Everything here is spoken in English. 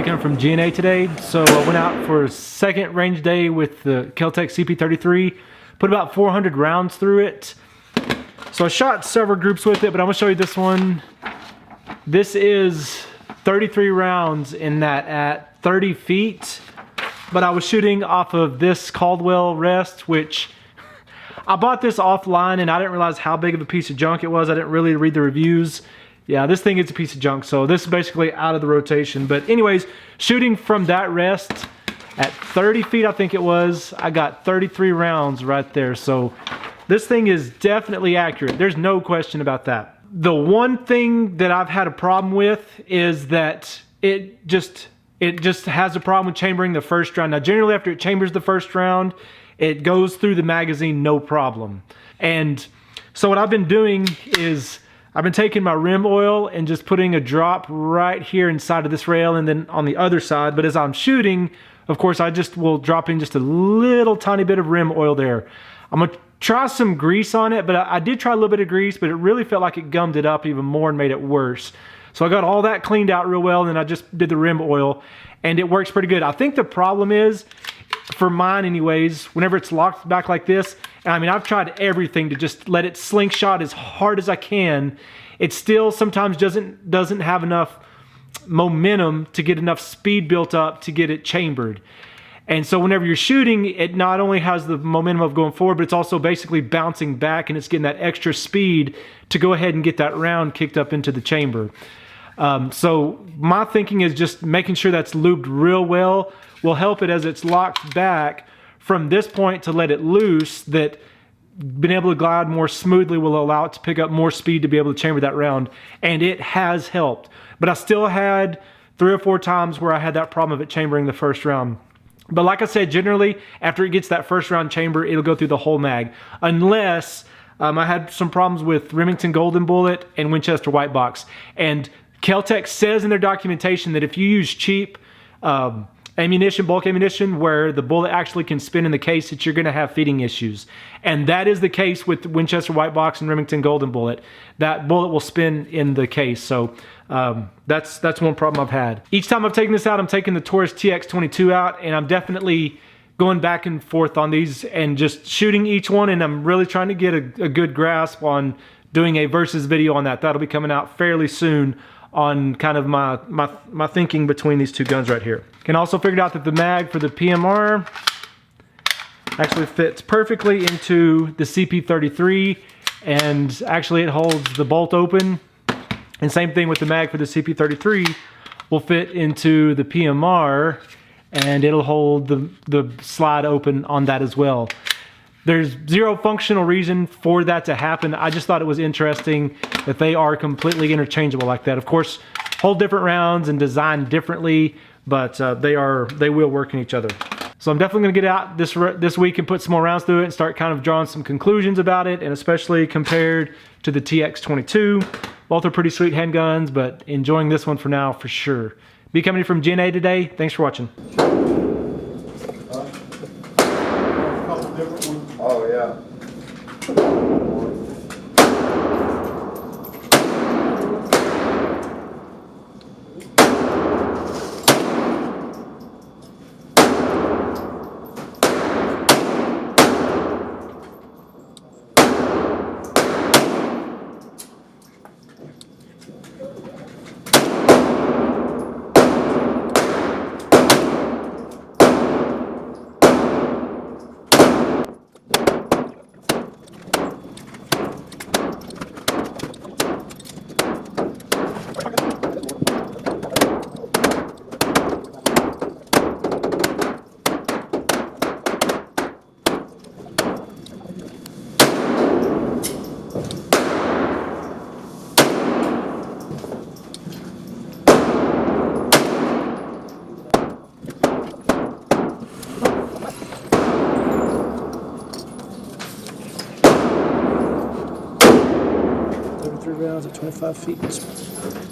taking them from G&A today. So I went out for a second range day with the Kel-Tec CP33, put about 400 rounds through it. So I shot several groups with it, but I'm gonna show you this one. This is 33 rounds in that at 30 feet, but I was shooting off of this Caldwell rest, which I bought this offline and I didn't realize how big of a piece of junk it was. I didn't really read the reviews. Yeah, this thing is a piece of junk, so this is basically out of the rotation. But anyways, shooting from that rest at 30 feet, I think it was, I got 33 rounds right there. So this thing is definitely accurate. There's no question about that. The one thing that I've had a problem with is that it just has a problem with chambering the first round. Now, generally after it chambers the first round, it goes through the magazine no problem. And so what I've been doing is I've been taking my rim oil and just putting a drop right here inside of this rail and then on the other side. But as I'm shooting, of course, I just will drop in just a little tiny bit of rim oil there. I'm gonna try some grease on it, but I did try a little bit of grease, but it really felt like it gummed it up even more and made it worse. So I got all that cleaned out real well, and then I just did the rim oil, and it works pretty good. I think the problem is, for mine anyways, whenever it's locked back like this, and I mean, I've tried everything to just let it slingshot as hard as I can. It still sometimes doesn't have enough momentum to get enough speed built up to get it chambered. And so whenever you're shooting, it not only has the momentum of going forward, but it's also basically bouncing back and it's getting that extra speed to go ahead and get that round kicked up into the chamber. So my thinking is just making sure that's lubed real well will help it as it's locked back from this point to let it loose, that being able to glide more smoothly will allow it to pick up more speed to be able to chamber that round. And it has helped. But I still had 3 or 4 times where I had that problem of it chambering the first round. But like I said, generally, after it gets that first round chamber, it'll go through the whole mag. Unless I had some problems with Remington Golden Bullet and Winchester White Box. And Kel-Tec says in their documentation that if you use cheap ammunition, bulk ammunition, where the bullet actually can spin in the case, that you're going to have feeding issues. And that is the case with Winchester White Box and Remington Golden Bullet. That bullet will spin in the case. So that's one problem I've had. Each time I've taken this out, I'm taking the Taurus TX22 out, and I'm definitely going back and forth on these and just shooting each one, and I'm really trying to get a good grasp on doing a versus video on that. That'll be coming out fairly soon on kind of my thinking between these two guns right here. Can also figure out that the mag for the PMR actually fits perfectly into the CP33, and actually it holds the bolt open. And same thing with the mag for the CP33 will fit into the PMR, and it'll hold the slide open on that as well. There's zero functional reason for that to happen. I just thought it was interesting that they are completely interchangeable like that. Of course, hold different rounds and designed differently, but they will work in each other. So I'm definitely gonna get out this week and put some more rounds through it and start kind of drawing some conclusions about it, and especially compared to the TX22. Both are pretty sweet handguns, but enjoying this one for now for sure. Be coming from G&A today. Thanks for watching. Oh, yeah. 3 rounds at 25 feet.